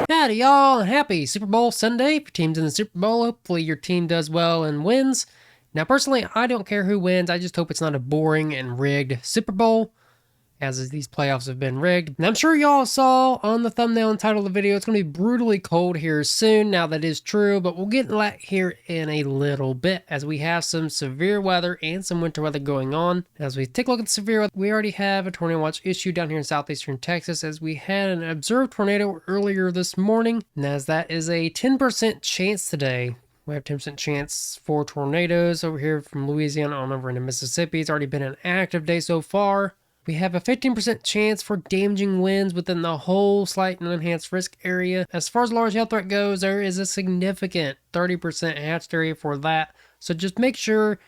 Howdy y'all, and happy Super Bowl Sunday. If your team's in the Super Bowl, hopefully your team does well and wins. Now personally, I don't care who wins, I just hope it's not a boring and rigged Super Bowl, as these playoffs have been rigged. And I'm sure y'all saw on the thumbnail and title of the video, it's going to be brutally cold here soon. Now that is true, but we'll get to that here in a little bit, as we have some severe weather and some winter weather going on. As we take a look at the severe weather, we already have a tornado watch issued down here in southeastern Texas, as we had an observed tornado earlier this morning. And as that is a 10% chance today. We have 10% chance for tornadoes over here from Louisiana on over into Mississippi. It's already been an active day so far. We have a 15% chance for damaging winds within the whole slight and enhanced risk area. As far as large hail threat goes, there is a significant 30% hatched area for that. So just make sure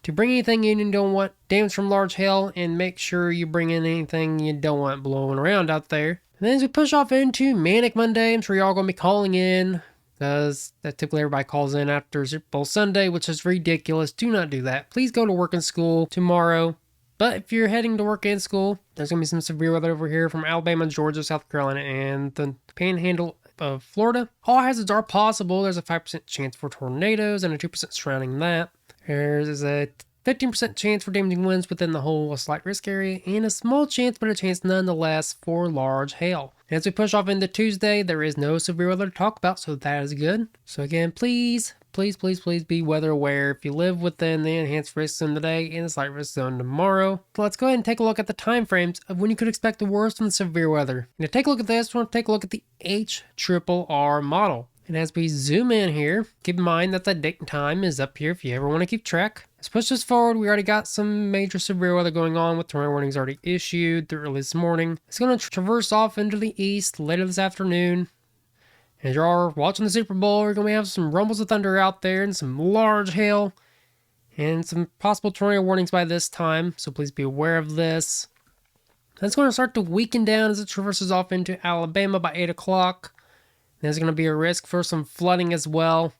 to bring anything in you don't want damage from large hail, and make sure you bring in anything you don't want blowing around out there. And then as we push off into Manic Monday, I'm sure y'all going to be calling in, because that typically everybody calls in after Super Bowl Sunday, which is ridiculous. Do not do that. Please go to work and school tomorrow. But if you're heading to work and school, there's going to be some severe weather over here from Alabama, Georgia, South Carolina, and the panhandle of Florida. All hazards are possible. There's a 5% chance for tornadoes and a 2% surrounding that. There's a 15% chance for damaging winds within the whole slight risk area, and a small chance, but a chance nonetheless, for large hail. As we push off into Tuesday, there is no severe weather to talk about, so that is good. So again, please be weather aware if you live within the enhanced risk zone today and the slight risk zone tomorrow. So let's go ahead and take a look at the time frames of when you could expect the worst from the severe weather. And to take a look at this, we want to take a look at the HRRR model. And as we zoom in here, keep in mind that the date and time is up here if you ever want to keep track. Let's push this forward. We already got some major severe weather going on with tornado warnings already issued through early this morning. It's going to traverse off into the east later this afternoon. As you're watching the Super Bowl, we're going to have some rumbles of thunder out there and some large hail and some possible tornado warnings by this time. So please be aware of this. That's going to start to weaken down as it traverses off into Alabama by 8 o'clock. There's going to be a risk for some flooding as well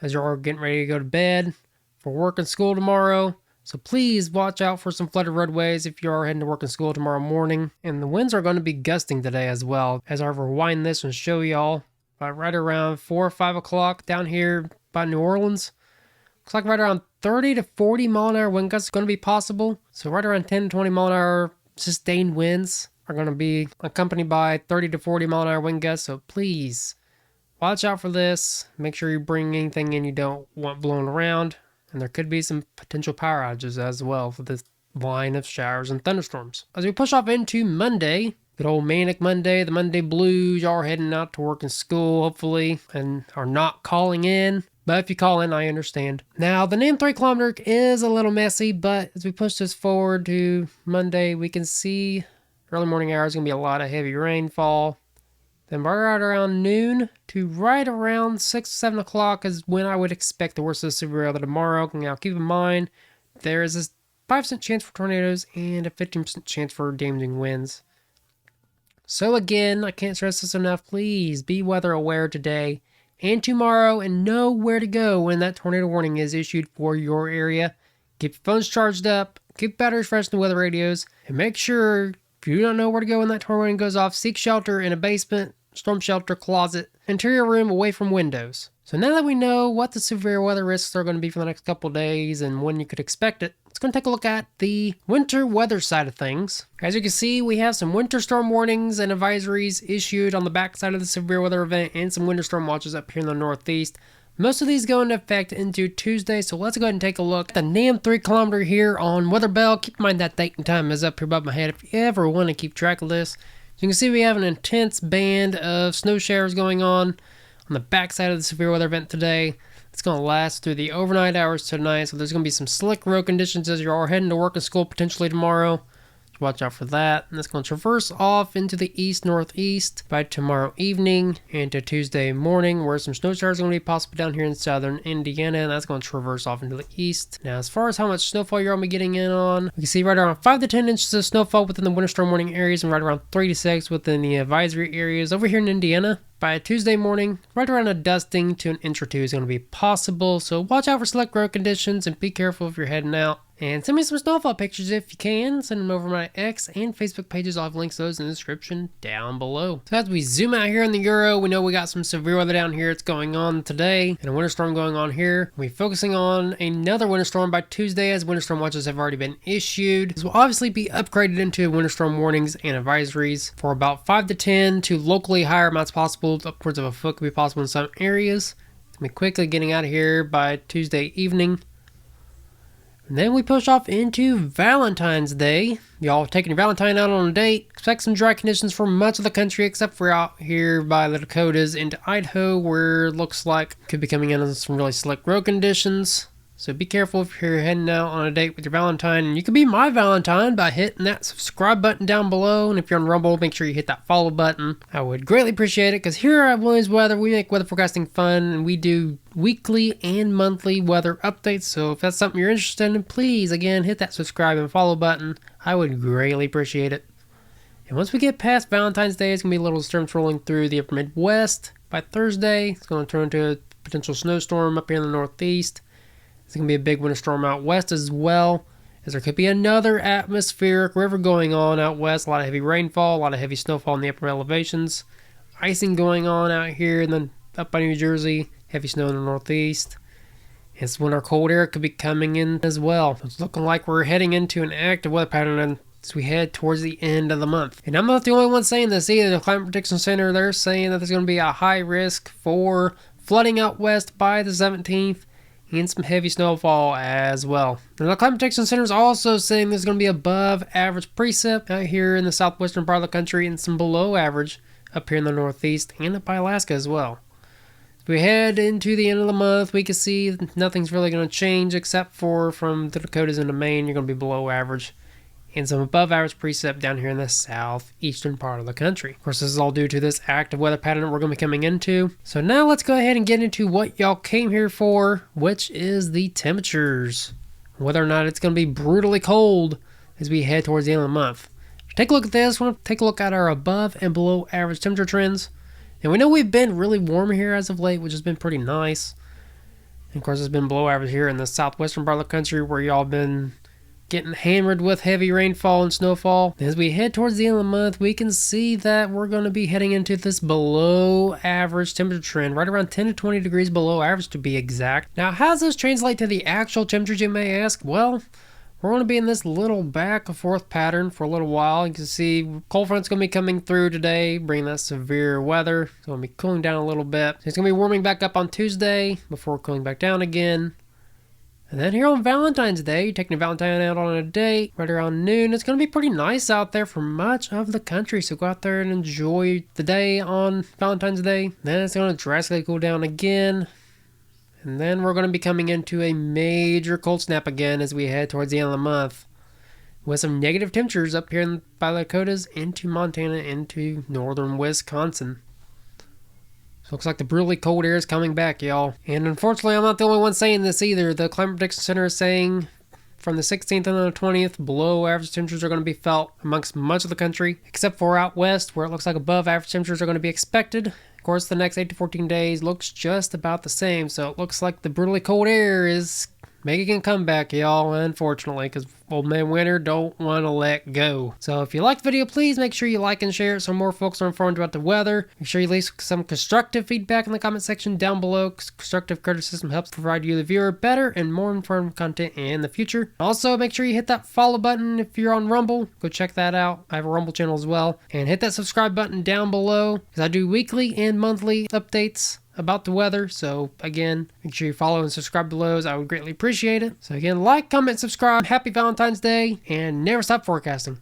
as you're getting ready to go to bed for work and school tomorrow. So please watch out for some flooded roadways if you are heading to work and school tomorrow morning. And the winds are going to be gusting today as well. As I rewind this and show y'all, right around 4 or 5 o'clock down here by New Orleans, looks like right around 30 to 40 mile an hour wind gusts are going to be possible. So right around 10 to 20 mile an hour sustained winds are going to be accompanied by 30 to 40 mile an hour wind gusts. So please watch out for this. Make sure you bring anything in you don't want blown around. And there could be some potential power outages as well for this line of showers and thunderstorms. As we push off into Monday, good old Manic Monday, the Monday blues, y'all are heading out to work and school, hopefully, and are not calling in. But if you call in, I understand. Now, the name 3 kilometer is a little messy, but as we push this forward to Monday, we can see early morning hours going to be a lot of heavy rainfall. Then right around noon to right around 6, 7 o'clock is when I would expect the worst of the severe weather tomorrow. Now, keep in mind, there is a 5% chance for tornadoes and a 15% chance for damaging winds. So again, I can't stress this enough. Please be weather aware today and tomorrow and know where to go when that tornado warning is issued for your area. Keep your phones charged up, keep batteries fresh in the weather radios, and make sure if you don't know where to go when that tornado warning goes off, seek shelter in a basement, storm shelter, closet, interior room away from windows. So now that we know what the severe weather risks are going to be for the next couple of days and when you could expect it, let's go and take a look at the winter weather side of things. As you can see, we have some winter storm warnings and advisories issued on the backside of the severe weather event and some winter storm watches up here in the northeast. Most of these go into effect into Tuesday, so let's go ahead and take a look at the NAM 3 kilometer here on Weather Bell. Keep in mind that date and time is up here above my head if you ever want to keep track of this. So you can see we have an intense band of snow showers going on the backside of the severe weather event today. It's going to last through the overnight hours tonight, so there's going to be some slick road conditions as you are heading to work and school potentially tomorrow. Watch out for that. And it's going to traverse off into the east-northeast by tomorrow evening into Tuesday morning, where some snow showers are going to be possible down here in southern Indiana, and that's going to traverse off into the east. Now, as far as how much snowfall you're going to be getting in on, we can see right around 5 to 10 inches of snowfall within the winter storm warning areas and right around 3 to 6 within the advisory areas. Over here in Indiana, by Tuesday morning, right around a dusting to an inch or two is going to be possible, so watch out for slick road conditions and be careful if you're heading out. And send me some snowfall pictures if you can. Send them over my X and Facebook pages. I'll have links to those in the description down below. So as we zoom out here in the Euro, we know we got some severe weather down here. It's going on today, and a winter storm going on here. We'll be focusing on another winter storm by Tuesday, as winter storm watches have already been issued. This will obviously be upgraded into winter storm warnings and advisories for about 5 to 10 to locally higher amounts possible. Upwards of a foot could be possible in some areas. We'll be quickly getting out of here by Tuesday evening. And then we push off into Valentine's Day. Y'all taking your Valentine out on a date. Expect some dry conditions for much of the country, except for out here by the Dakotas into Idaho, where it looks like it could be coming in on some really slick road conditions. So be careful if you're heading out on a date with your Valentine. And you can be my Valentine by hitting that subscribe button down below. And if you're on Rumble, make sure you hit that follow button. I would greatly appreciate it, because here at Williams Weather, we make weather forecasting fun, and we do weekly and monthly weather updates. So if that's something you're interested in, please, again, hit that subscribe and follow button. I would greatly appreciate it. And once we get past Valentine's Day, it's going to be a little storms rolling through the upper Midwest. By Thursday, it's going to turn into a potential snowstorm up here in the Northeast. It's going to be a big winter storm out west as well, as there could be another atmospheric river going on out west. A lot of heavy rainfall, a lot of heavy snowfall in the upper elevations. Icing going on out here, and then up by New Jersey, heavy snow in the Northeast. It's when our cold air could be coming in as well. It's looking like we're heading into an active weather pattern as we head towards the end of the month. And I'm not the only one saying this either. The Climate Prediction Center, they're saying that there's going to be a high risk for flooding out west by the 17th. And some heavy snowfall as well. And the Climate Protection Center is also saying there's going to be above average precip out here in the southwestern part of the country, and some below average up here in the Northeast and up by Alaska as well. As we head into the end of the month, we can see nothing's really going to change, except for from the Dakotas into Maine, you're going to be below average. And some above average precip down here in the southeastern part of the country. Of course, this is all due to this active weather pattern that we're going to be coming into. So now let's go ahead and get into what y'all came here for, which is the temperatures. Whether or not it's going to be brutally cold as we head towards the end of the month. Take a look at this. We'll take a look at our above and below average temperature trends. And we know we've been really warm here as of late, which has been pretty nice. And of course, it's been below average here in the southwestern part of the country, where y'all been getting hammered with heavy rainfall and snowfall. As we head towards the end of the month, we can see that we're going to be heading into this below average temperature trend, right around 10 to 20 degrees below average to be exact. Now, how does this translate to the actual temperatures, you may ask? Well, we're going to be in this little back and forth pattern for a little while. You can see cold front's going to be coming through today, bringing that severe weather. It's going to be cooling down a little bit. It's going to be warming back up on Tuesday before cooling back down again. And then here on Valentine's Day, you're taking a Valentine out on a date right around noon. It's going to be pretty nice out there for much of the country. So go out there and enjoy the day on Valentine's Day. Then it's going to drastically cool down again. And then we're going to be coming into a major cold snap again as we head towards the end of the month, with some negative temperatures up here by the Dakotas into Montana, into northern Wisconsin. Looks like the brutally cold air is coming back, y'all. And unfortunately, I'm not the only one saying this either. The Climate Prediction Center is saying from the 16th and the 20th, below average temperatures are going to be felt amongst much of the country, except for out west, where it looks like above average temperatures are going to be expected. Of course, the next 8 to 14 days looks just about the same, so it looks like the brutally cold air is making a comeback, y'all, unfortunately, because old man winter don't want to let go. So if you liked the video, please make sure you like and share it so more folks are informed about the weather. Make sure you leave some constructive feedback in the comment section down below. Constructive criticism helps provide you, the viewer, better and more informed content in the future. Also, make sure you hit that follow button if you're on Rumble. Go check that out. I have a Rumble channel as well. And hit that subscribe button down below, because I do weekly and monthly updates about the weather. So again, make sure you follow and subscribe below, as I would greatly appreciate it. So again, like, comment, subscribe. Happy Valentine's Day, and never stop forecasting.